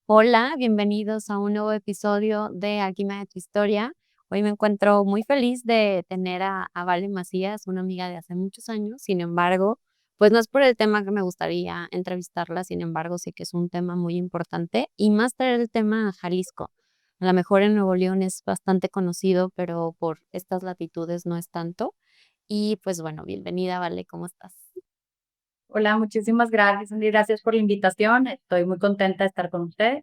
Hola, bienvenidos a un nuevo episodio de Alquimia de tu Historia. Hoy me encuentro muy feliz de tener a Vale Macías, una amiga de hace muchos años. Sin embargo, pues no es por el tema que me gustaría entrevistarla, sin embargo, sí que es un tema muy importante y más traer el tema a Jalisco. A lo mejor en Nuevo León es bastante conocido, pero por estas latitudes no es tanto. Y pues bueno, bienvenida, Vale, ¿cómo estás? Hola, muchísimas gracias, Andy. Gracias por la invitación. Estoy muy contenta de estar con usted,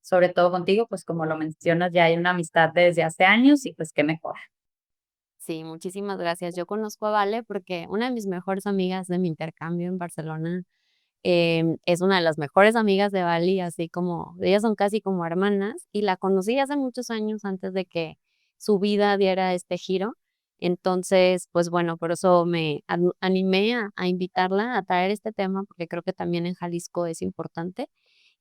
sobre todo contigo, pues como lo mencionas, ya hay una amistad desde hace años y pues qué mejor. Sí, muchísimas gracias. Yo conozco a Vale porque una de mis mejores amigas de mi intercambio en Barcelona, es una de las mejores amigas de Bali, así como ellas son casi como hermanas, y la conocí hace muchos años antes de que su vida diera este giro. Entonces, pues bueno, por eso me animé a invitarla a traer este tema, porque creo que también en Jalisco es importante.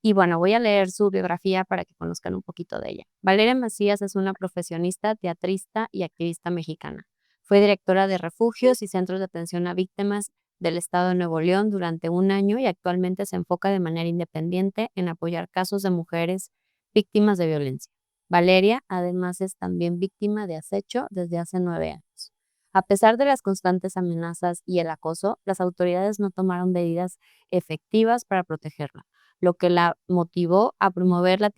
Y bueno, voy a leer su biografía para que conozcan un poquito de ella. Valeria Macías es una profesionista, teatrista y activista mexicana. Fue directora de refugios y centros de atención a víctimas del Estado de Nuevo León durante un año y actualmente se enfoca de manera independiente en apoyar casos de mujeres víctimas de violencia. Valeria, además, es también víctima de acecho desde hace 9 años. A pesar de las constantes amenazas y el acoso, las autoridades no tomaron medidas efectivas para protegerla, lo que la motivó a promover la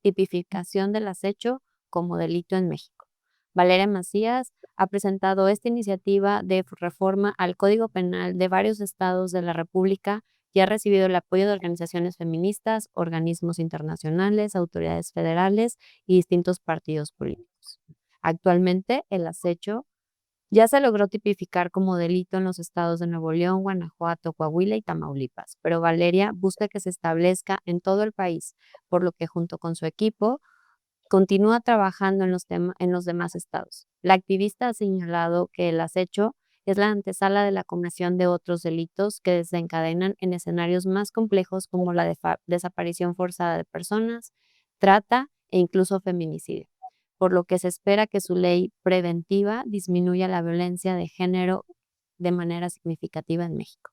tipificación del acecho como delito en México. Valeria Macías ha presentado esta iniciativa de reforma al Código Penal de varios estados de la República y ha recibido el apoyo de organizaciones feministas, organismos internacionales, autoridades federales y distintos partidos políticos. Actualmente, el acecho ya se logró tipificar como delito en los estados de Nuevo León, Guanajuato, Coahuila y Tamaulipas, pero Valeria busca que se establezca en todo el país, por lo que junto con su equipo continúa trabajando en los demás estados. La activista ha señalado que el acecho es la antesala de la comisión de otros delitos que desencadenan en escenarios más complejos como la desaparición forzada de personas, trata e incluso feminicidio, por lo que se espera que su ley preventiva disminuya la violencia de género de manera significativa en México.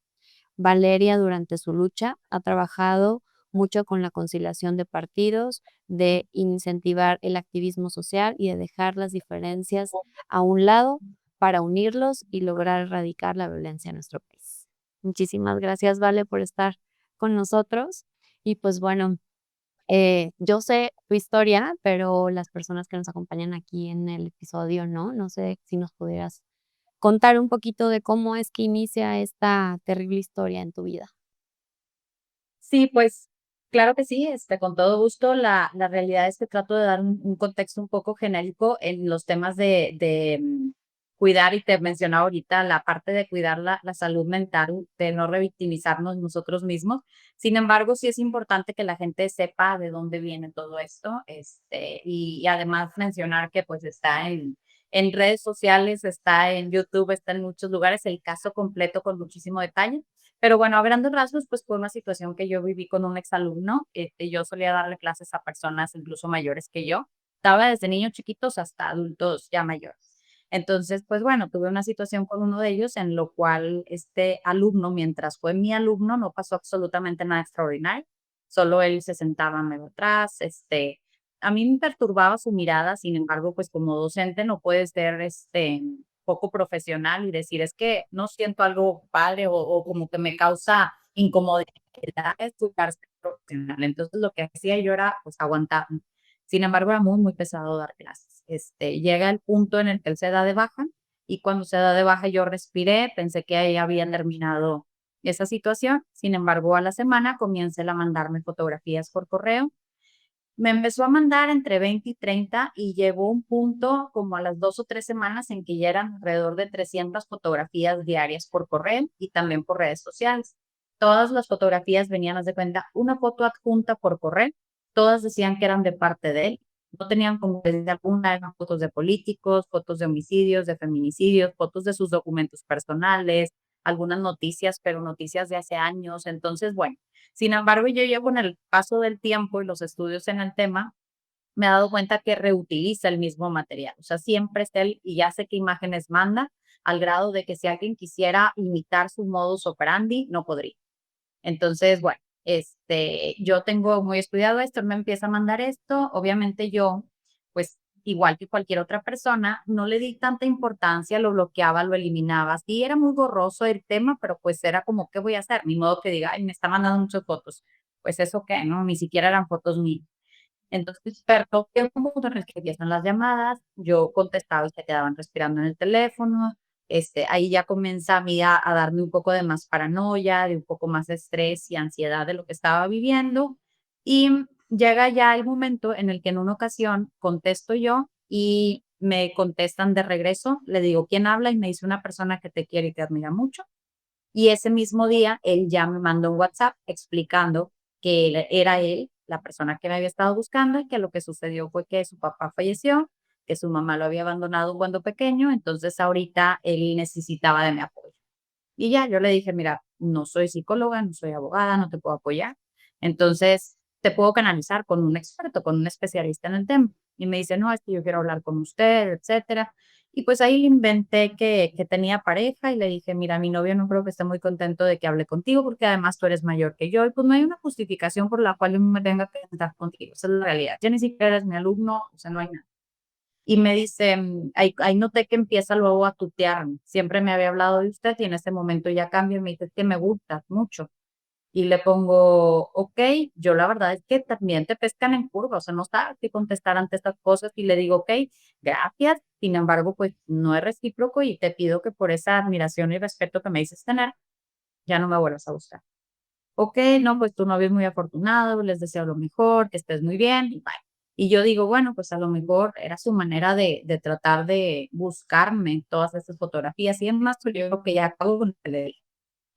Valeria, durante su lucha, ha trabajado mucho con la conciliación de partidos, de incentivar el activismo social y de dejar las diferencias a un lado para unirlos y lograr erradicar la violencia en nuestro país. Muchísimas gracias, Vale, por estar con nosotros. Y pues bueno, yo sé tu historia, pero las personas que nos acompañan aquí en el episodio no. No sé si nos pudieras contar un poquito de cómo es que inicia esta terrible historia en tu vida. Sí, pues claro que sí, con todo gusto. La realidad es que trato de dar un contexto un poco genérico en los temas de cuidar, y te mencionaba ahorita la parte de cuidar la salud mental, de no revictimizarnos nosotros mismos. Sin embargo, sí es importante que la gente sepa de dónde viene todo esto, y además mencionar que pues está en redes sociales, está en YouTube, está en muchos lugares, el caso completo con muchísimo detalle. Pero bueno, a grandes rasgos, pues fue una situación que yo viví con un exalumno. Yo solía darle clases a personas incluso mayores que yo. Estaba desde niños chiquitos hasta adultos ya mayores. Entonces, pues bueno, tuve una situación con uno de ellos en lo cual este alumno, mientras fue mi alumno, no pasó absolutamente nada extraordinario. Solo él se sentaba medio atrás. A mí me perturbaba su mirada. Sin embargo, pues como docente no puedes ser poco profesional y decir, es que no siento algo padre o como que me causa incomodidad estudiar ser profesional. Entonces lo que hacía yo era pues aguantar. Sin embargo, era muy, muy pesado dar clases. Llega el punto en el que él se da de baja, y cuando se da de baja yo respiré, pensé que ahí había terminado esa situación. Sin embargo, a la semana comienza él a mandarme fotografías por correo. Me empezó a mandar entre 20 y 30, y llegó un punto como a las 2 o 3 semanas en que ya eran alrededor de 300 fotografías diarias por correo y también por redes sociales. Todas las fotografías venían, haz de cuenta, una foto adjunta por correo. Todas decían que eran de parte de él. No tenían como que decir alguna, eran fotos de políticos, fotos de homicidios, de feminicidios, fotos de sus documentos personales, algunas noticias, pero noticias de hace años. Entonces, bueno, sin embargo, yo llevo con el paso del tiempo y los estudios en el tema, me he dado cuenta que reutiliza el mismo material. O sea, siempre está él y ya sé qué imágenes manda, al grado de que si alguien quisiera imitar su modus operandi, no podría. Entonces, bueno, yo tengo muy estudiado esto, él me empieza a mandar esto, obviamente yo, pues igual que cualquier otra persona, no le di tanta importancia, lo bloqueaba, lo eliminaba, sí era muy borroso el tema, pero pues era como, ¿qué voy a hacer? Ni modo que diga, ay, me está mandando muchas fotos, pues eso qué, ¿no? Ni siquiera eran fotos mías. Entonces, pero llegó un punto en el que empiezan las llamadas, yo contestaba y se quedaban respirando en el teléfono, ahí ya comienza a mí a darme un poco de más paranoia, de un poco más de estrés y ansiedad de lo que estaba viviendo. Y llega ya el momento en el que en una ocasión contesto yo y me contestan de regreso, le digo, ¿quién habla? Y me dice una persona que te quiere y te admira mucho. Y ese mismo día, él ya me mandó un WhatsApp explicando que era él la persona que me había estado buscando y que lo que sucedió fue que su papá falleció, que su mamá lo había abandonado cuando pequeño, entonces ahorita él necesitaba de mi apoyo. Y ya yo le dije, mira, no soy psicóloga, no soy abogada, no te puedo apoyar. Entonces, te puedo canalizar con un experto, con un especialista en el tema. Y me dice, no, es que yo quiero hablar con usted, etcétera. Y pues ahí le inventé que tenía pareja y le dije, mira, mi novio no creo que esté muy contento de que hable contigo porque además tú eres mayor que yo y pues no hay una justificación por la cual yo me tenga que sentar contigo. Esa es la realidad. Ya ni siquiera eres mi alumno, o sea, no hay nada. Y me dice, ahí noté que empieza luego a tutearme. Siempre me había hablado de usted y en ese momento ya cambia y me dice "Es que me gusta mucho". Y le pongo, ok, yo la verdad es que también te pescan en curva, o sea, no sabes qué contestar ante estas cosas y le digo, ok, gracias, sin embargo, pues no es recíproco y te pido que por esa admiración y respeto que me dices tener, ya no me vuelvas a buscar. Ok, no, pues tu novio es muy afortunado, les deseo lo mejor, que estés muy bien, y bye. Y yo digo, bueno, pues a lo mejor era su manera de tratar de buscarme todas esas fotografías y demás, pero yo creo que ya acabo con el de él.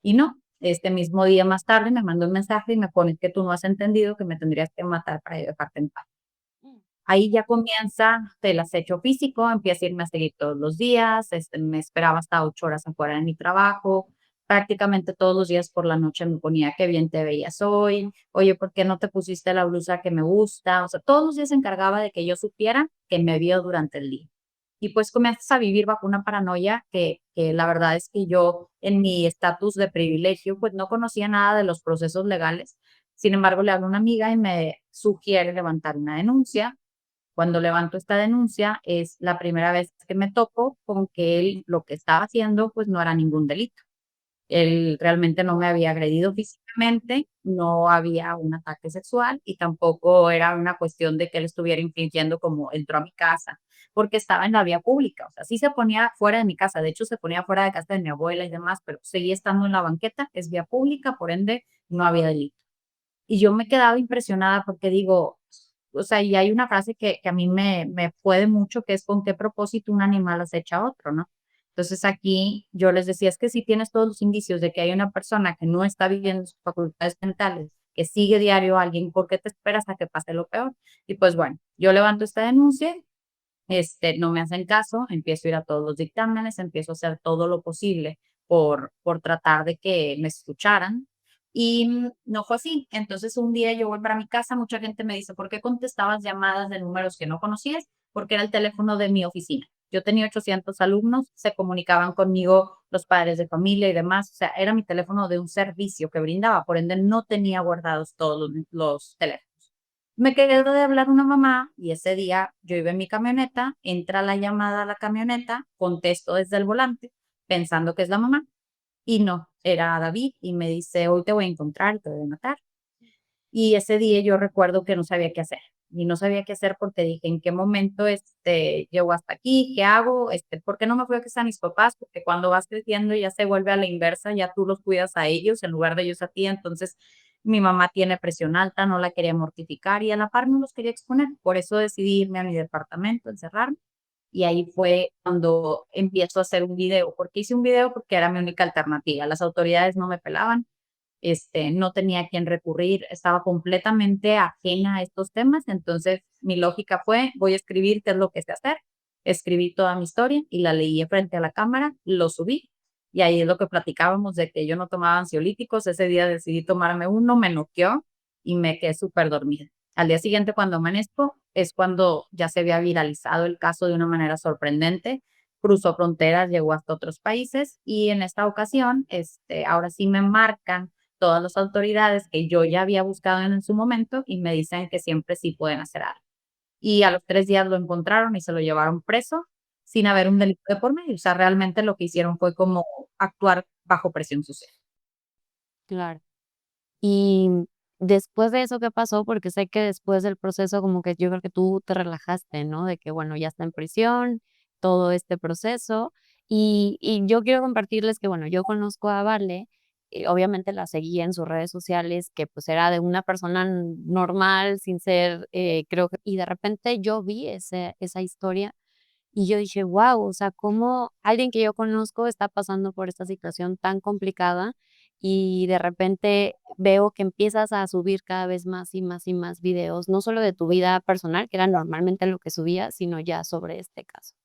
Y no, este mismo día más tarde me mandó un mensaje y me pone que tú no has entendido que me tendrías que matar para yo dejarte en paz. Mm. Ahí ya comienza el acecho físico, empieza a irme a seguir todos los días, me esperaba hasta 8 horas afuera de mi trabajo, prácticamente todos los días por la noche me ponía qué bien te veías hoy, oye, ¿por qué no te pusiste la blusa que me gusta? O sea, todos los días se encargaba de que yo supiera que me vio durante el día. Y pues comienzas a vivir bajo una paranoia que la verdad es que yo en mi estatus de privilegio pues no conocía nada de los procesos legales. Sin embargo, le hablo a una amiga y me sugiere levantar una denuncia. Cuando levanto esta denuncia, es la primera vez que me topo con que él lo que estaba haciendo, pues, no era ningún delito. Él realmente no me había agredido físicamente, no había un ataque sexual y tampoco era una cuestión de que él estuviera infringiendo como entró a mi casa, porque estaba en la vía pública, o sea, sí se ponía fuera de mi casa, de hecho se ponía fuera de casa de mi abuela y demás, pero seguía estando en la banqueta, es vía pública, por ende no había delito. Y yo me quedaba impresionada porque digo, o sea, y hay una frase que a mí me puede mucho, que es con qué propósito un animal acecha a otro, ¿no? Entonces aquí yo les decía, es que si tienes todos los indicios de que hay una persona que no está viviendo sus facultades mentales, que sigue diario a alguien, ¿por qué te esperas a que pase lo peor? Y pues bueno, yo levanto esta denuncia, no me hacen caso, empiezo a ir a todos los dictámenes, empiezo a hacer todo lo posible por tratar de que me escucharan. Y no fue así. Entonces un día yo voy para mi casa, mucha gente me dice, ¿por qué contestabas llamadas de números que no conocías? Porque era el teléfono de mi oficina. Yo tenía 800 alumnos, se comunicaban conmigo los padres de familia y demás. O sea, era mi teléfono de un servicio que brindaba, por ende no tenía guardados todos los teléfonos. Me quedé de hablar una mamá y ese día yo iba en mi camioneta, entra la llamada a la camioneta, contesto desde el volante pensando que es la mamá y no, era David y me dice, hoy te voy a encontrar y te voy a matar. Y ese día yo recuerdo que no sabía qué hacer. Y no sabía qué hacer porque dije, ¿en qué momento llego hasta aquí? ¿Qué hago? ¿Por qué no me fui a casa de mis papás? Porque cuando vas creciendo ya se vuelve a la inversa, ya tú los cuidas a ellos en lugar de ellos a ti. Entonces, mi mamá tiene presión alta, no la quería mortificar y a la par no los quería exponer. Por eso decidí irme a mi departamento, encerrarme. Y ahí fue cuando empiezo a hacer un video. ¿Por qué hice un video? Porque era mi única alternativa. Las autoridades no me pelaban, no tenía a quién recurrir, estaba completamente ajena a estos temas, entonces mi lógica fue, voy a escribir qué es lo que sé hacer, escribí toda mi historia y la leí frente a la cámara, lo subí y ahí es lo que platicábamos de que yo no tomaba ansiolíticos, ese día decidí tomarme uno, me noqueó y me quedé súper dormida. Al día siguiente cuando amanezco es cuando ya se había viralizado el caso de una manera sorprendente, cruzó fronteras, llegó hasta otros países y en esta ocasión, ahora sí me marcan todas las autoridades que yo ya había buscado en su momento y me dicen que siempre sí pueden hacer algo. Y a los 3 días lo encontraron y se lo llevaron preso sin haber un delito de por medio. O sea, realmente lo que hicieron fue como actuar bajo presión social. claro. Y después de eso, ¿qué pasó? Porque sé que después del proceso, como que yo creo que tú te relajaste, ¿no? De que, bueno, ya está en prisión, todo este proceso. Y yo quiero compartirles que, bueno, yo conozco a Vale, obviamente la seguía en sus redes sociales, que pues era de una persona normal, sin ser, creo que, y de repente yo vi esa historia y yo dije: "Guau", o sea, cómo alguien que yo conozco está pasando por esta situación tan complicada, y de repente veo que empiezas a subir cada vez más y más y más videos, no solo de tu vida personal, que era normalmente lo que subías, sino ya sobre este caso.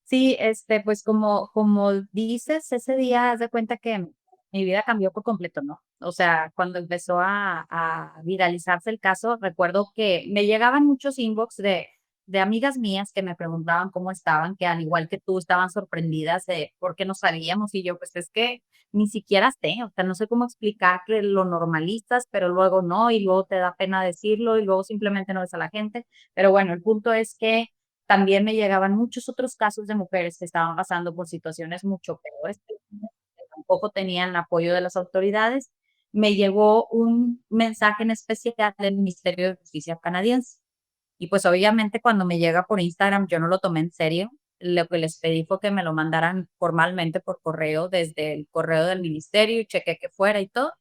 Sí, pues como dices, ese día haz de cuenta que mi vida cambió por completo, ¿no? O sea, cuando empezó a viralizarse el caso, recuerdo que me llegaban muchos inbox de amigas mías que me preguntaban cómo estaban, que al igual que tú estaban sorprendidas de por qué no sabíamos, y yo, pues es que ni siquiera sé, o sea, no sé cómo explicar que lo normalizas, pero luego no, y luego te da pena decirlo, y luego simplemente no ves a la gente. Pero bueno, el punto es que también me llegaban muchos otros casos de mujeres que estaban pasando por situaciones mucho peores, que tampoco tenían apoyo de las autoridades. Me llegó un mensaje en especial del Ministerio de Justicia canadiense. Y pues obviamente cuando me llega por Instagram yo no lo tomé en serio. Lo que les pedí fue que me lo mandaran formalmente por correo desde el correo del ministerio y chequé que fuera y todo.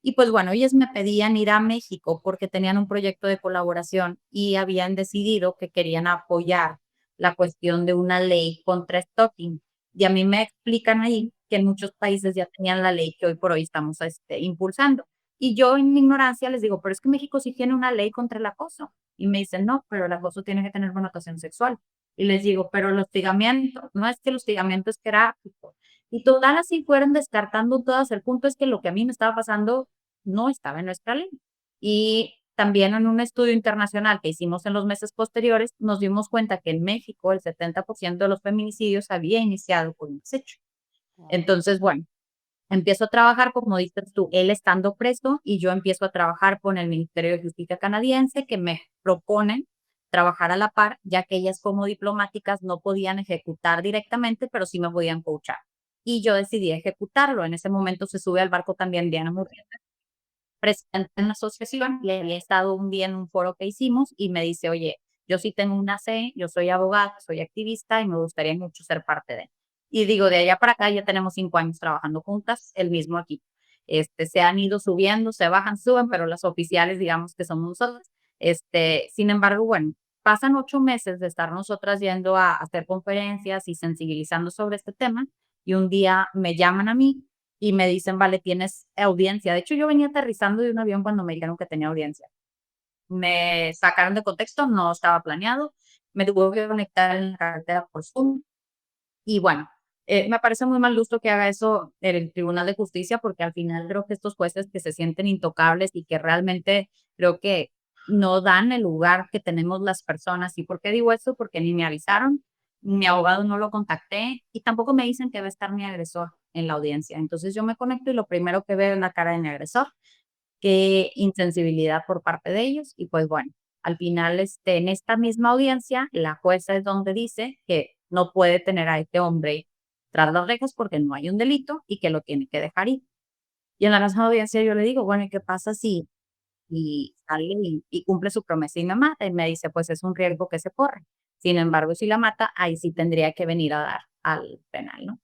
Y pues bueno, ellos me pedían ir a México porque tenían un proyecto de colaboración y habían decidido que querían apoyar la cuestión de una ley contra stalking. Y a mí me explican ahí que en muchos países ya tenían la ley que hoy por hoy estamos impulsando. Y yo en mi ignorancia les digo, pero es que México sí tiene una ley contra el acoso. Y me dicen, no, pero el acoso tiene que tener connotación sexual. Y les digo, pero el hostigamiento, no es que el hostigamiento es gráfico. Y total, así fueron descartando todas. El punto es que lo que a mí me estaba pasando no estaba en nuestra ley. Y también en un estudio internacional que hicimos en los meses posteriores, nos dimos cuenta que en México el 70% de los feminicidios había iniciado por un desecho. Guau. Entonces, bueno, empiezo a trabajar, como dices tú, él estando preso y yo empiezo a trabajar con el Ministerio de Justicia canadiense que me proponen trabajar a la par, ya que ellas como diplomáticas no podían ejecutar directamente, pero sí me podían coachar. Y yo decidí ejecutarlo. En ese momento se sube al barco también Diana Murrieta, presidenta en la asociación, y había estado un día en un foro que hicimos y me dice, oye, yo sí tengo una C, yo soy abogada, soy activista y me gustaría mucho ser parte de. Y digo, de allá para acá ya tenemos 5 años trabajando juntas, el mismo equipo. Se han ido subiendo, se bajan, suben, pero las oficiales, digamos que somos nosotros. Sin embargo, bueno, pasan 8 meses de estar nosotras yendo a hacer conferencias y sensibilizando sobre este tema, y un día me llaman a mí y me dicen, vale, tienes audiencia. De hecho, yo venía aterrizando de un avión cuando me dijeron que tenía audiencia. Me sacaron de contexto, no estaba planeado, me tuve que conectar en la carretera por Zoom y bueno, me parece muy mal gusto que haga eso el Tribunal de Justicia porque al final creo que estos jueces que se sienten intocables y que realmente creo que no dan el lugar que tenemos las personas. ¿Y por qué digo eso? Porque ni me avisaron, mi abogado no lo contacté y tampoco me dicen que va a estar mi agresor en la audiencia. Entonces yo me conecto y lo primero que veo es la cara de mi agresor, qué insensibilidad por parte de ellos. Y pues bueno, al final, en esta misma audiencia, la jueza es donde dice que no puede tener a este hombre tras las rejas porque no hay un delito y que lo tiene que dejar ir. Y en la misma audiencia yo le digo, bueno, ¿y qué pasa si y sale y cumple su promesa y me mata? Y me dice, pues es un riesgo que se corre. Sin embargo, si la mata, ahí sí tendría que venir a dar al penal, ¿no?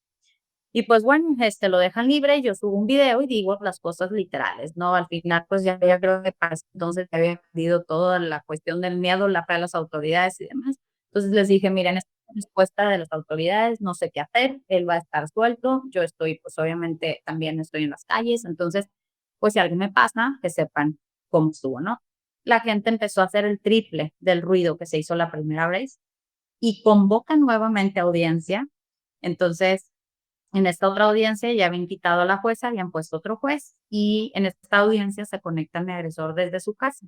Y pues bueno, lo dejan libre, yo subo un video y digo las cosas literales, ¿no? Al final, pues ya creo que para ese entonces ya había perdido toda la cuestión del miedo, la fe a las autoridades y demás. Entonces les dije, miren, esta es la respuesta de las autoridades, no sé qué hacer, él va a estar suelto, yo estoy, pues obviamente también estoy en las calles, entonces, pues si algo me pasa, que sepan cómo estuvo, ¿no? La gente empezó a hacer el triple del ruido que se hizo la primera vez y convoca nuevamente audiencia. Entonces, en esta otra audiencia ya habían quitado a la jueza, habían puesto otro juez y en esta audiencia se conecta mi agresor desde su casa.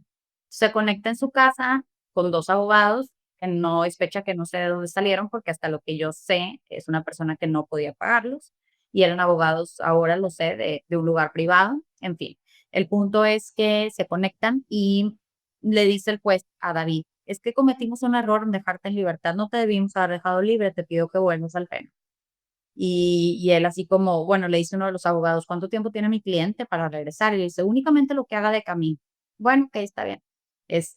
Se conecta en su casa con 2 abogados, que no es fecha que no sé de dónde salieron porque hasta lo que yo sé es una persona que no podía pagarlos. y eran abogados, ahora lo sé, de un lugar privado, en fin. El punto es que se conectan y le dice el juez a David, es que cometimos un error en dejarte en libertad, no te debimos haber dejado libre, te pido que vuelvas al penal. Y él así como, bueno, le dice uno de los abogados, ¿cuánto tiempo tiene mi cliente para regresar? Y le dice, únicamente lo que haga de camino. Bueno, ok, está bien. Pues,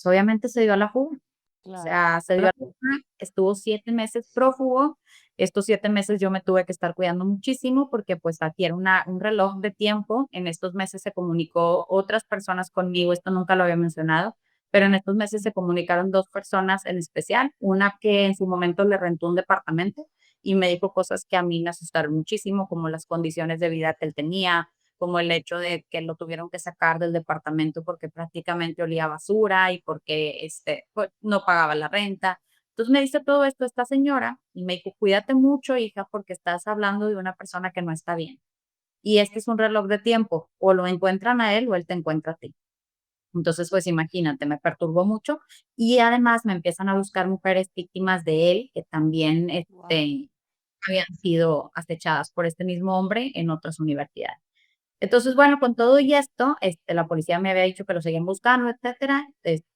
obviamente se dio a la fuga. O Claro. sea, se dio a la fuga, estuvo 7 meses prófugo. Estos 7 meses yo me tuve que estar cuidando muchísimo porque pues aquí era un reloj de tiempo. En estos meses se comunicó otras personas conmigo, esto nunca lo había mencionado, pero en estos meses se comunicaron 2 personas en especial, una que en su momento le rentó un departamento y me dijo cosas que a mí me asustaron muchísimo, como las condiciones de vida que él tenía, como el hecho de que lo tuvieron que sacar del departamento porque prácticamente olía a basura y porque pues, no pagaba la renta. Entonces me dice todo esto esta señora y me dijo, cuídate mucho, hija, porque estás hablando de una persona que no está bien. Y este es un reloj de tiempo, o lo encuentran a él o él te encuentra a ti. Entonces, pues imagínate, me perturbó mucho y además me empiezan a buscar mujeres víctimas de él que también Wow. habían sido acechadas por este mismo hombre en otras universidades. Entonces, bueno, con todo y esto, la policía me había dicho que lo seguían buscando, etcétera.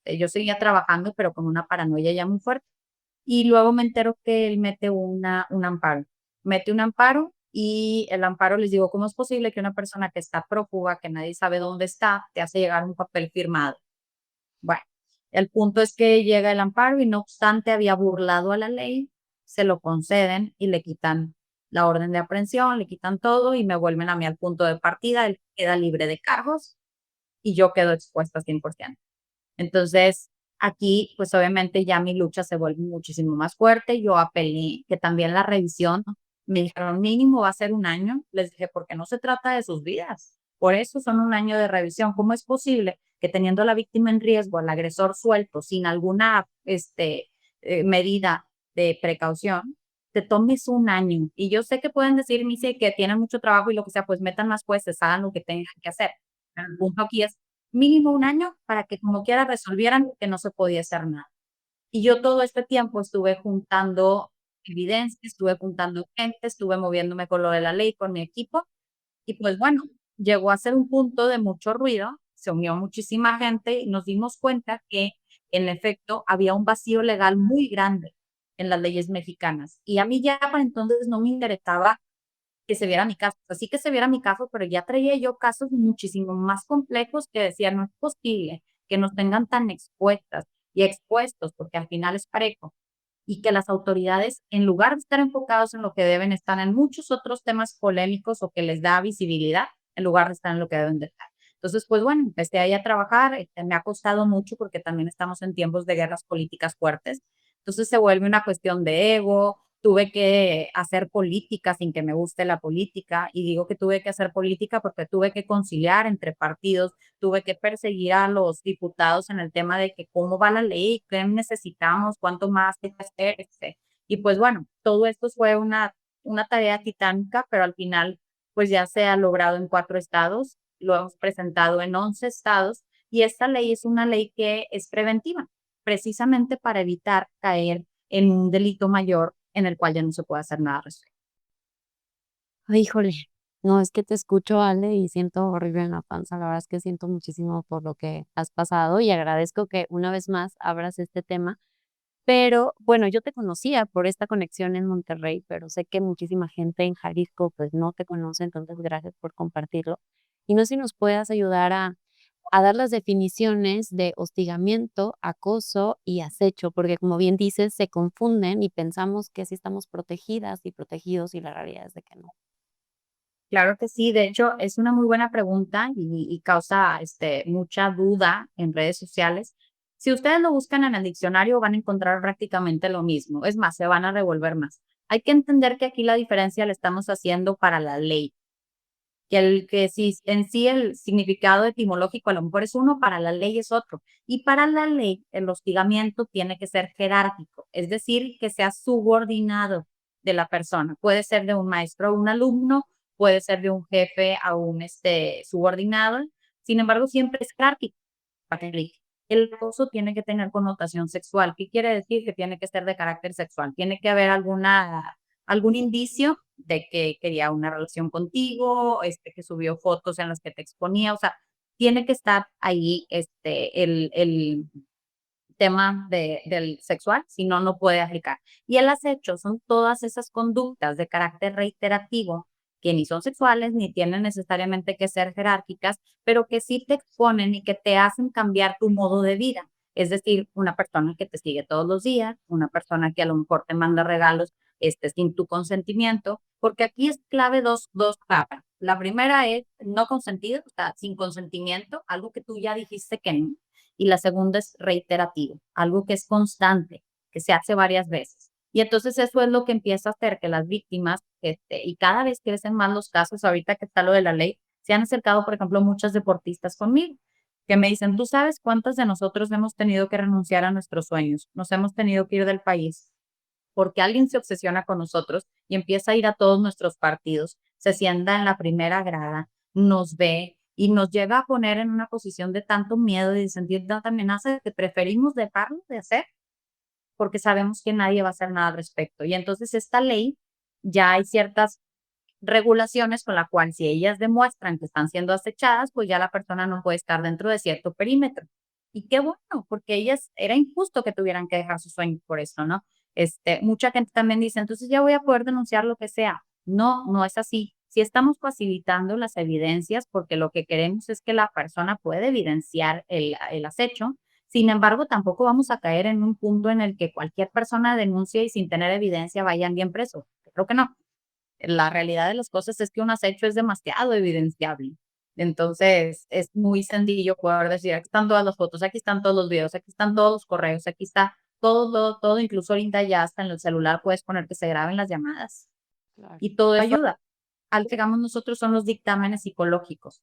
Yo seguía trabajando, pero con una paranoia ya muy fuerte. Y luego me entero que él mete un amparo. Mete un amparo y el amparo les digo, ¿cómo es posible que una persona que está prófuga, que nadie sabe dónde está, te hace llegar un papel firmado? Bueno, el punto es que llega el amparo y no obstante había burlado a la ley, se lo conceden y le quitan la orden de aprehensión, le quitan todo y me vuelven a mí al punto de partida, él queda libre de cargos y yo quedo expuesta 100%. Entonces, aquí, pues obviamente ya mi lucha se vuelve muchísimo más fuerte. Yo apelé que también la revisión, me dijeron mínimo va a ser un año. Les dije, porque no se trata de sus vidas. Por eso son un año de revisión. ¿Cómo es posible que teniendo a la víctima en riesgo, al agresor suelto, sin alguna medida de precaución, te tomes un año? Y yo sé que pueden decir, Missy, que tienen mucho trabajo y lo que sea, pues metan más jueces, hagan lo que tengan que hacer. Pero el punto aquí es mínimo un año para que como quiera resolvieran que no se podía hacer nada. Y yo todo este tiempo estuve juntando evidencia, estuve juntando gente, estuve moviéndome con lo de la ley, con mi equipo, y pues bueno, llegó a ser un punto de mucho ruido, se unió muchísima gente y nos dimos cuenta que en efecto había un vacío legal muy grande en las leyes mexicanas. Y a mí ya para entonces no me interesaba que se viera mi caso. Así que se viera mi caso, pero ya traía yo casos muchísimo más complejos que decía, no es posible que nos tengan tan expuestas y expuestos, porque al final es parejo, y que las autoridades, en lugar de estar enfocados en lo que deben, están en muchos otros temas polémicos o que les da visibilidad, en lugar de estar en lo que deben de estar. Entonces, pues bueno, empecé ahí a trabajar, me ha costado mucho porque también estamos en tiempos de guerras políticas fuertes. Entonces se vuelve una cuestión de ego, tuve que hacer política sin que me guste la política, y digo que tuve que hacer política porque tuve que conciliar entre partidos, tuve que perseguir a los diputados en el tema de que cómo va la ley, qué necesitamos, cuánto más hay que hacer, etc. Y pues bueno, todo esto fue una tarea titánica, pero al final pues ya se ha logrado en 4 estados, lo hemos presentado en 11 estados y esta ley es una ley que es preventiva, precisamente para evitar caer en un delito mayor en el cual ya no se puede hacer nada al respecto. Ay, híjole, no, es que te escucho, Ale, y siento horrible en la panza. La verdad es que siento muchísimo por lo que has pasado y agradezco que una vez más abras este tema. Pero bueno, yo te conocía por esta conexión en Monterrey, pero sé que muchísima gente en Jalisco pues no te conoce, entonces gracias por compartirlo. Y no sé si nos puedas ayudar a dar las definiciones de hostigamiento, acoso y acecho, porque como bien dices, se confunden y pensamos que sí estamos protegidas y protegidos y la realidad es de que no. Claro que sí, de hecho es una muy buena pregunta y causa mucha duda en redes sociales. Si ustedes lo buscan en el diccionario van a encontrar prácticamente lo mismo, es más, se van a revolver más. Hay que entender que aquí la diferencia la estamos haciendo para la ley, que si en sí el significado etimológico a lo mejor es uno, para la ley es otro. Y para la ley el hostigamiento tiene que ser jerárquico, es decir, que sea subordinado de la persona. Puede ser de un maestro a un alumno, puede ser de un jefe a un subordinado. Sin embargo, siempre es jerárquico para la ley. El acoso tiene que tener connotación sexual. ¿Qué quiere decir? Que tiene que ser de carácter sexual. Tiene que haber alguna algún indicio de que quería una relación contigo, que subió fotos en las que te exponía, o sea, tiene que estar ahí el tema del sexual, si no, no puede aplicar. Y el acecho son todas esas conductas de carácter reiterativo que ni son sexuales ni tienen necesariamente que ser jerárquicas, pero que sí te exponen y que te hacen cambiar tu modo de vida. Es decir, una persona que te sigue todos los días, una persona que a lo mejor te manda regalos sin tu consentimiento, porque aquí es clave dos papas. La primera es no consentido, o sea, sin consentimiento, algo que tú ya dijiste que no, y la segunda es reiterativo, algo que es constante, que se hace varias veces. Y entonces eso es lo que empieza a hacer que las víctimas, y cada vez crecen más los casos, ahorita que está lo de la ley, se han acercado, por ejemplo, muchas deportistas conmigo, que me dicen, ¿tú sabes cuántas de nosotros hemos tenido que renunciar a nuestros sueños? Nos hemos tenido que ir del país porque alguien se obsesiona con nosotros y empieza a ir a todos nuestros partidos, se sienta en la primera grada, nos ve y nos llega a poner en una posición de tanto miedo y de sentir tanta amenaza que preferimos dejarlo de hacer porque sabemos que nadie va a hacer nada al respecto. Y entonces esta ley, ya hay ciertas regulaciones con la cual si ellas demuestran que están siendo acechadas, pues ya la persona no puede estar dentro de cierto perímetro. Y qué bueno, porque ellas era injusto que tuvieran que dejar sus sueños por eso, ¿no? Mucha gente también dice, entonces ya voy a poder denunciar lo que sea. No, no es así. Si estamos facilitando las evidencias, porque lo que queremos es que la persona pueda evidenciar el acecho, sin embargo, tampoco vamos a caer en un punto en el que cualquier persona denuncie y sin tener evidencia vayan bien preso. Creo que no. La realidad de las cosas es que un acecho es demasiado evidenciable. Entonces, es muy sencillo poder decir, aquí están todas las fotos, aquí están todos los videos, aquí están todos los correos, aquí está todo, incluso ahorita ya hasta en el celular puedes poner que se graben las llamadas Claro. y todo ayuda. Al que hagamos nosotros son los dictámenes psicológicos,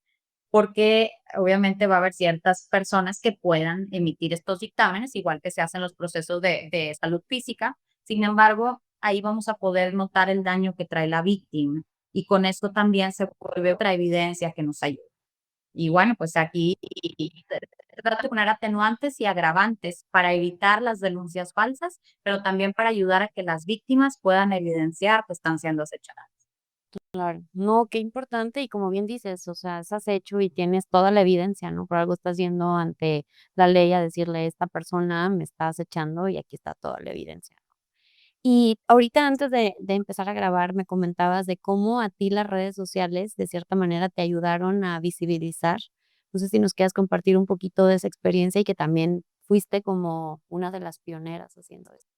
porque obviamente va a haber ciertas personas que puedan emitir estos dictámenes, igual que se hacen los procesos de salud física. Sin embargo, ahí vamos a poder notar el daño que trae la víctima y con esto también se vuelve otra evidencia que nos ayuda. Y bueno, pues aquí trato de poner atenuantes y agravantes para evitar las denuncias falsas, pero también para ayudar a que las víctimas puedan evidenciar que están siendo acechadas. Claro, no, qué importante y como bien dices, o sea, estás hecho y tienes toda la evidencia, ¿no? Por algo estás yendo ante la ley a decirle, esta persona me está acechando y aquí está toda la evidencia. Y ahorita antes de empezar a grabar, me comentabas de cómo a ti las redes sociales, de cierta manera, te ayudaron a visibilizar. No sé si nos quieras compartir un poquito de esa experiencia y que también fuiste como una de las pioneras haciendo esto.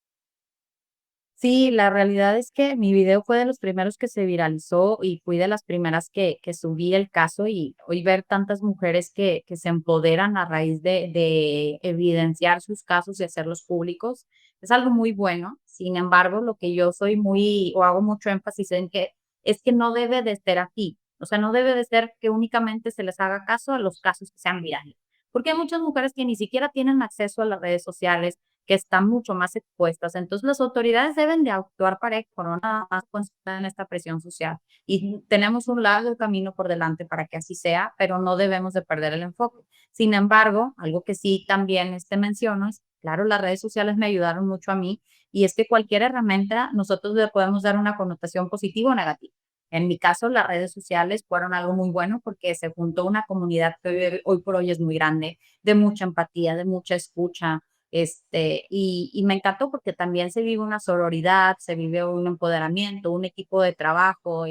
Sí, la realidad es que mi video fue de los primeros que se viralizó y fui de las primeras que subí el caso y hoy ver tantas mujeres que se empoderan a raíz de evidenciar sus casos y hacerlos públicos es algo muy bueno. Sin embargo, lo que yo soy muy o hago mucho énfasis en que es que no debe de ser así. O sea, no debe de ser que únicamente se les haga caso a los casos que sean virales. Porque hay muchas mujeres que ni siquiera tienen acceso a las redes sociales, que están mucho más expuestas. Entonces, las autoridades deben de actuar parejo, no nada más concentrar en esta presión social. Y tenemos un largo camino por delante para que así sea, pero no debemos de perder el enfoque. Sin embargo, algo que sí también menciono es, claro, las redes sociales me ayudaron mucho a mí y es que cualquier herramienta nosotros le podemos dar una connotación positiva o negativa. En mi caso, las redes sociales fueron algo muy bueno porque se juntó una comunidad que hoy por hoy es muy grande, de mucha empatía, de mucha escucha, y me encantó porque también se vive una sororidad, se vive un empoderamiento, un equipo de trabajo,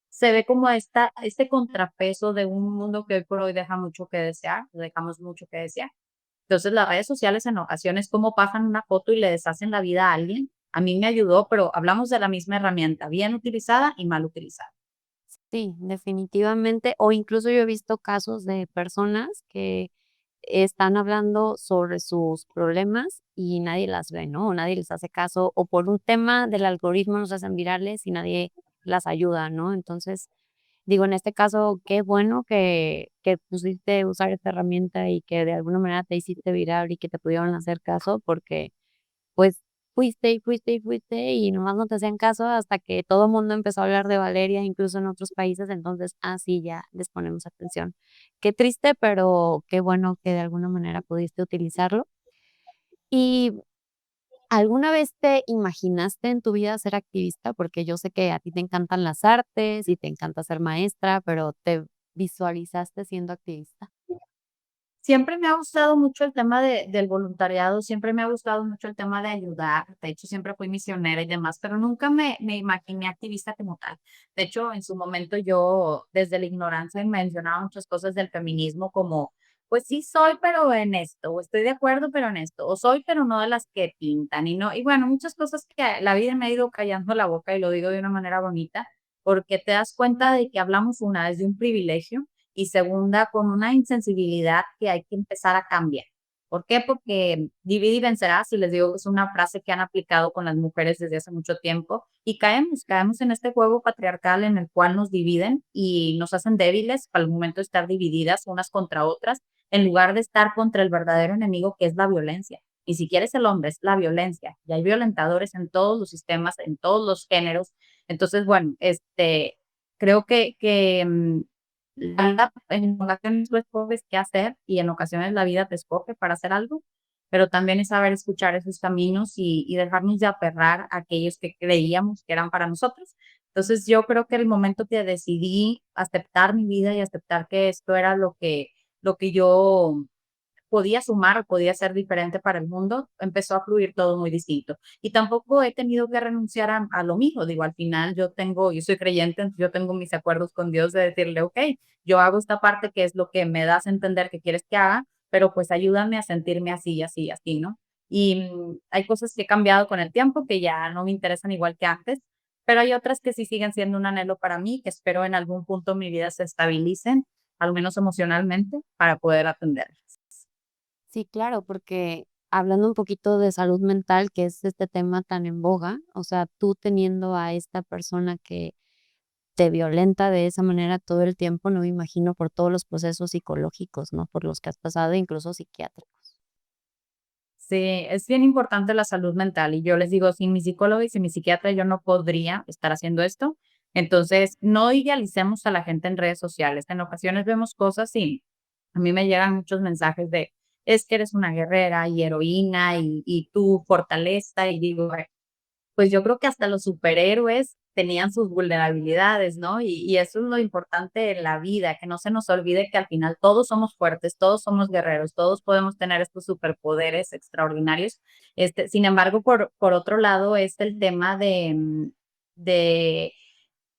se ve como este contrapeso de un mundo que hoy por hoy deja mucho que desear, dejamos mucho que desear. Entonces, las redes sociales en ocasiones, como pasan una foto y le deshacen la vida a alguien, a mí me ayudó, pero hablamos de la misma herramienta, bien utilizada y mal utilizada. Sí, definitivamente, o incluso yo he visto casos de personas que están hablando sobre sus problemas y nadie las ve, ¿no? O nadie les hace caso, o por un tema del algoritmo nos hacen virales y nadie las ayuda, ¿no? Entonces, digo, en este caso, qué bueno que pusiste usar esta herramienta y que de alguna manera te hiciste viral y que te pudieron hacer caso, porque pues, fuiste, y fuiste, y fuiste, y nomás no te hacían caso hasta que todo el mundo empezó a hablar de Valeria, incluso en otros países, entonces, sí, ya les ponemos atención. Qué triste, pero qué bueno que de alguna manera pudiste utilizarlo. Y ¿Alguna vez te imaginaste en tu vida ser activista? Porque yo sé que a ti te encantan las artes y te encanta ser maestra, pero, ¿te visualizaste siendo activista? Siempre me ha gustado mucho el tema del voluntariado, siempre me ha gustado mucho el tema de ayudar, de hecho, siempre fui misionera y demás, pero nunca me imaginé activista como tal. De hecho, en su momento yo, desde la ignorancia, mencionaba muchas cosas del feminismo como, pues sí soy, pero en esto, o estoy de acuerdo, pero en esto, o soy, pero no de las que pintan, y no, y bueno, muchas cosas que la vida me ha ido callando la boca y lo digo de una manera bonita, porque te das cuenta de que hablamos una desde un privilegio y segunda, con una insensibilidad que hay que empezar a cambiar. ¿Por qué? Porque divide y vencerás, y les digo que es una frase que han aplicado con las mujeres desde hace mucho tiempo, y caemos en este juego patriarcal en el cual nos dividen y nos hacen débiles al momento de estar divididas unas contra otras, en lugar de estar contra el verdadero enemigo que es la violencia. Ni siquiera es el hombre, es la violencia. Y hay violentadores en todos los sistemas, en todos los géneros. Entonces, bueno, creo que la vida en ocasiones tú escoges qué hacer y en ocasiones la vida te escoge para hacer algo, pero también es saber escuchar esos caminos y dejarnos de aferrar a aquellos que creíamos que eran para nosotros. Entonces, yo creo que el momento que decidí aceptar mi vida y aceptar que esto era lo que yo podía sumar o podía ser diferente para el mundo, empezó a fluir todo muy distinto. Y tampoco he tenido que renunciar a lo mío, digo, al final yo soy creyente, entonces yo tengo mis acuerdos con Dios de decirle, ok, yo hago esta parte que es lo que me das a entender que quieres que haga, pero pues ayúdame a sentirme así, así, así, ¿no? Y hay cosas que he cambiado con el tiempo que ya no me interesan igual que antes, pero hay otras que sí siguen siendo un anhelo para mí, que espero en algún punto mi vida se estabilicen, al menos emocionalmente, para poder atenderlas. Sí, claro, porque hablando un poquito de salud mental, que es este tema tan en boga, o sea, tú teniendo a esta persona que te violenta de esa manera todo el tiempo, no me imagino por todos los procesos psicológicos, ¿no? Por los que has pasado, incluso psiquiátricos. Sí, es bien importante la salud mental y yo les digo, sin mi psicólogo y sin mi psiquiatra yo no podría estar haciendo esto. Entonces, no idealicemos a la gente en redes sociales. En ocasiones vemos cosas y a mí me llegan muchos mensajes de, es que eres una guerrera y heroína y tú fortaleza y digo, pues yo creo que hasta los superhéroes tenían sus vulnerabilidades, ¿no? Y eso es lo importante en la vida, que no se nos olvide que al final todos somos fuertes, todos somos guerreros, todos podemos tener estos superpoderes extraordinarios. Sin embargo, por otro lado, es el tema de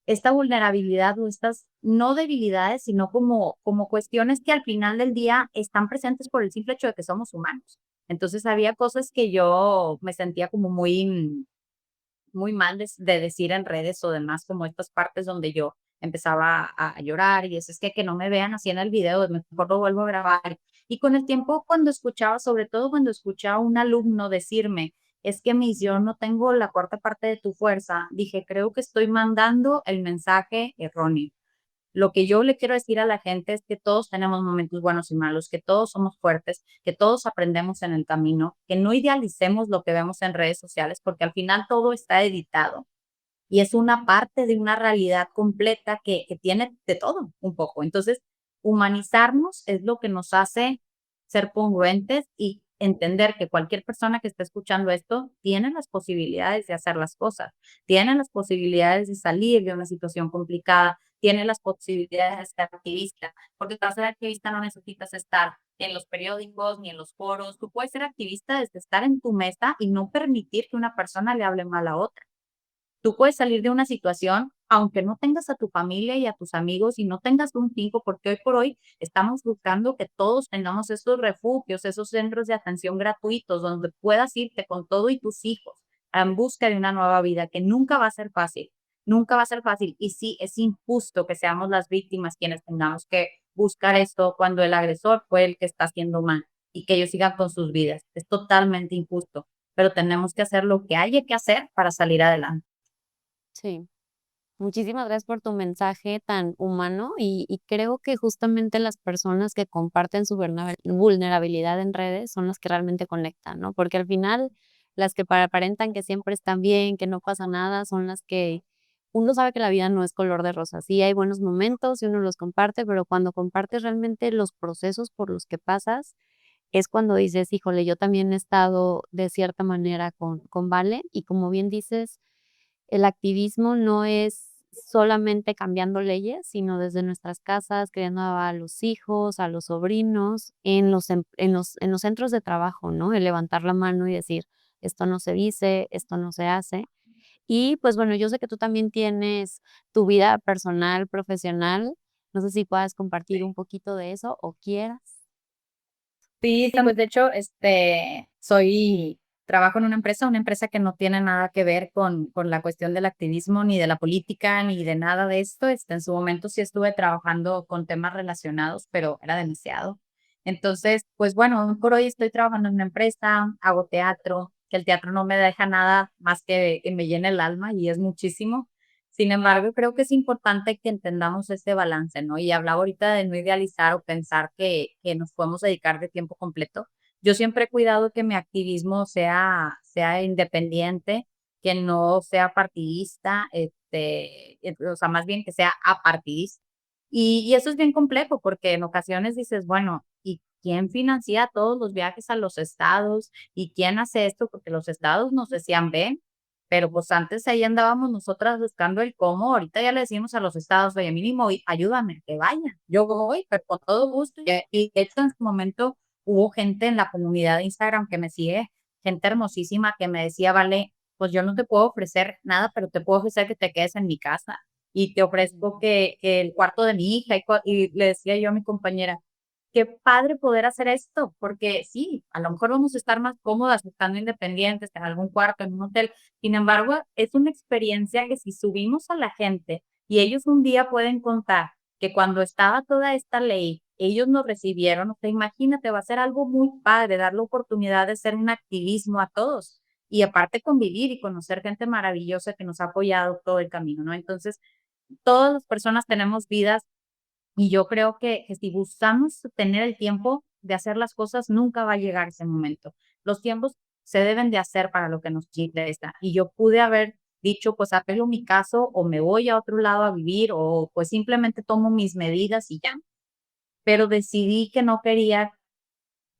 esta vulnerabilidad o estas no debilidades, sino como cuestiones que al final del día están presentes por el simple hecho de que somos humanos. Entonces había cosas que yo me sentía como muy mal de decir en redes o demás, como estas partes donde yo empezaba a llorar y es que no me vean así en el video, mejor lo vuelvo a grabar. Y con el tiempo, cuando escuchaba, sobre todo cuando escuchaba a un alumno decirme, es que mis, yo no tengo la cuarta parte de tu fuerza, dije, creo que estoy mandando el mensaje erróneo. Lo que yo le quiero decir a la gente es que todos tenemos momentos buenos y malos, que todos somos fuertes, que todos aprendemos en el camino, que no idealicemos lo que vemos en redes sociales, porque al final todo está editado y es una parte de una realidad completa que tiene de todo un poco. Entonces, humanizarnos es lo que nos hace ser congruentes y entender que cualquier persona que esté escuchando esto tiene las posibilidades de hacer las cosas, tiene las posibilidades de salir de una situación complicada, tiene las posibilidades de ser activista, porque para ser activista no necesitas estar en los periódicos ni en los foros, tú puedes ser activista desde estar en tu mesa y no permitir que una persona le hable mal a otra. Tú puedes salir de una situación, aunque no tengas a tu familia y a tus amigos y no tengas un fijo, porque hoy por hoy estamos buscando que todos tengamos estos refugios, esos centros de atención gratuitos donde puedas irte con todo y tus hijos en busca de una nueva vida, que nunca va a ser fácil, nunca va a ser fácil. Y sí, es injusto que seamos las víctimas quienes tengamos que buscar esto cuando el agresor fue el que está haciendo mal y que ellos sigan con sus vidas. Es totalmente injusto, pero tenemos que hacer lo que haya que hacer para salir adelante. Sí. Muchísimas gracias por tu mensaje tan humano y creo que justamente las personas que comparten su vulnerabilidad en redes son las que realmente conectan, ¿no? Porque al final las que aparentan que siempre están bien, que no pasa nada, son las que uno sabe que la vida no es color de rosa. Sí hay buenos momentos y uno los comparte, pero cuando compartes realmente los procesos por los que pasas, es cuando dices: "Híjole, yo también he estado de cierta manera con Vale", y como bien dices, el activismo no es solamente cambiando leyes, sino desde nuestras casas, criando a los hijos, a los sobrinos, en los centros de trabajo, ¿no? El levantar la mano y decir: "Esto no se dice, esto no se hace". Y, pues, bueno, yo sé que tú también tienes tu vida personal, profesional. No sé si puedas compartir un poquito de eso o quieras. Sí, sí, pues de hecho, trabajo en una empresa que no tiene nada que ver con la cuestión del activismo, ni de la política, ni de nada de esto. En su momento sí estuve trabajando con temas relacionados, pero era demasiado. Entonces, pues bueno, hoy por hoy estoy trabajando en una empresa, hago teatro, que el teatro no me deja nada más que me llene el alma y es muchísimo. Sin embargo, creo que es importante que entendamos este balance, ¿no? Y hablaba ahorita de no idealizar o pensar que nos podemos dedicar de tiempo completo. Yo siempre he cuidado que mi activismo sea independiente, que no sea partidista, o sea, más bien que sea apartidista. Y eso es bien complejo porque en ocasiones dices, bueno, ¿y quién financia todos los viajes a los estados? ¿Y quién hace esto? Porque los estados nos decían, ven, pero, pues, antes ahí andábamos nosotras buscando el cómo, ahorita ya le decimos a los estados: "Oye, mínimo y ayúdame, que vaya". Yo voy, pero con todo gusto, y de hecho, en su momento hubo gente en la comunidad de Instagram que me sigue, gente hermosísima que me decía: "Vale, pues, yo no te puedo ofrecer nada, pero te puedo ofrecer que te quedes en mi casa, y te ofrezco que el cuarto de mi hija", y le decía yo a mi compañera: "Qué padre poder hacer esto", porque sí, a lo mejor vamos a estar más cómodas estando independientes en algún cuarto, en un hotel. Sin embargo, es una experiencia que si subimos a la gente y ellos un día pueden contar que cuando estaba toda esta ley, ellos nos recibieron, o sea, imagínate, va a ser algo muy padre, dar la oportunidad de hacer un activismo a todos y aparte convivir y conocer gente maravillosa que nos ha apoyado todo el camino, ¿no? Entonces, todas las personas tenemos vidas y yo creo que si buscamos tener el tiempo de hacer las cosas, nunca va a llegar ese momento. Los tiempos se deben de hacer para lo que nos interesa. Y yo pude haber dicho, pues apelo mi caso o me voy a otro lado a vivir o pues simplemente tomo mis medidas y ya. Pero decidí que no quería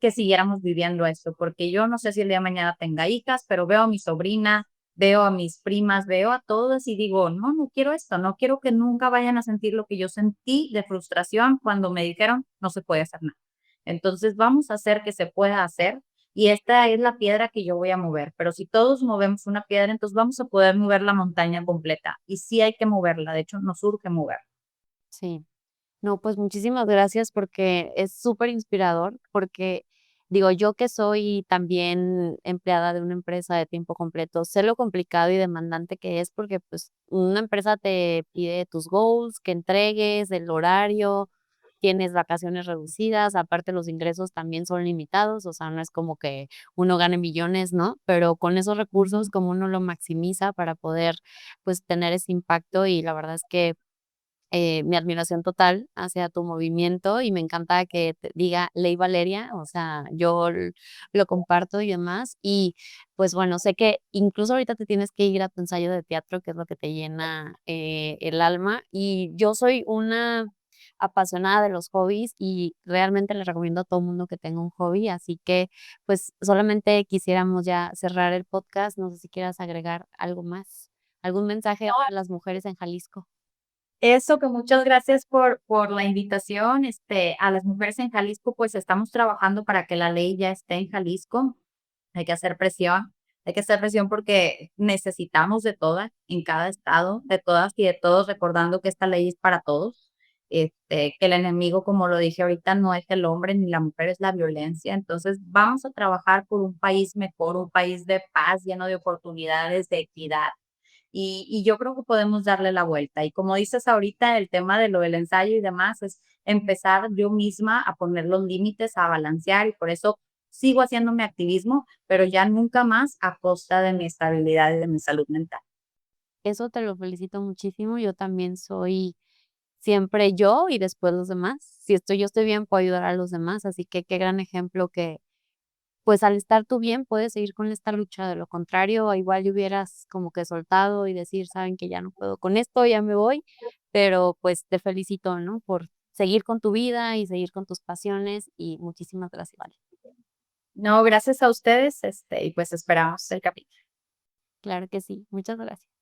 que siguiéramos viviendo esto, porque yo no sé si el día de mañana tenga hijas, pero veo a mi sobrina, veo a mis primas, veo a todas y digo, no, no quiero esto, no quiero que nunca vayan a sentir lo que yo sentí de frustración cuando me dijeron no se puede hacer nada. Entonces vamos a hacer que se pueda hacer y esta es la piedra que yo voy a mover, pero si todos movemos una piedra, entonces vamos a poder mover la montaña completa y sí hay que moverla, de hecho nos urge mover. Sí. No, pues muchísimas gracias porque es súper inspirador, porque digo, yo que soy también empleada de una empresa de tiempo completo, sé lo complicado y demandante que es porque pues una empresa te pide tus goals, que entregues, el horario, tienes vacaciones reducidas, aparte los ingresos también son limitados, o sea, no es como que uno gane millones, ¿no? Pero con esos recursos, como uno lo maximiza para poder pues tener ese impacto y la verdad es que mi admiración total hacia tu movimiento y me encanta que te diga Ley Valeria, o sea, yo lo comparto y demás. Y pues bueno, sé que incluso ahorita te tienes que ir a tu ensayo de teatro, que es lo que te llena el alma. Y yo soy una apasionada de los hobbies y realmente le recomiendo a todo mundo que tenga un hobby. Así que pues solamente quisiéramos ya cerrar el podcast. No sé si quieras agregar algo más, algún mensaje a las mujeres en Jalisco. Eso, que muchas gracias por la invitación. A las mujeres en Jalisco, pues estamos trabajando para que la ley ya esté en Jalisco. Hay que hacer presión porque necesitamos de todas en cada estado, de todas y de todos, recordando que esta ley es para todos. Que el enemigo, como lo dije ahorita, no es el hombre ni la mujer, es la violencia. Entonces, vamos a trabajar por un país mejor, un país de paz, lleno de oportunidades, de equidad y yo creo que podemos darle la vuelta. Y como dices ahorita, el tema de lo del ensayo y demás, es empezar yo misma a poner los límites, a balancear, y por eso sigo haciendo mi activismo, pero ya nunca más a costa de mi estabilidad y de mi salud mental. Eso te lo felicito muchísimo. Yo también soy siempre yo y después los demás. Si estoy yo estoy bien, puedo ayudar a los demás, así que qué gran ejemplo que, pues, al estar tú bien, puedes seguir con esta lucha. De lo contrario, igual hubieras como que soltado y decir: "Saben que ya no puedo con esto, ya me voy", pero, pues, te felicito, ¿no?, por seguir con tu vida y seguir con tus pasiones, y muchísimas gracias, vale. No, gracias a ustedes, y pues esperamos el capítulo. Claro que sí. Muchas gracias.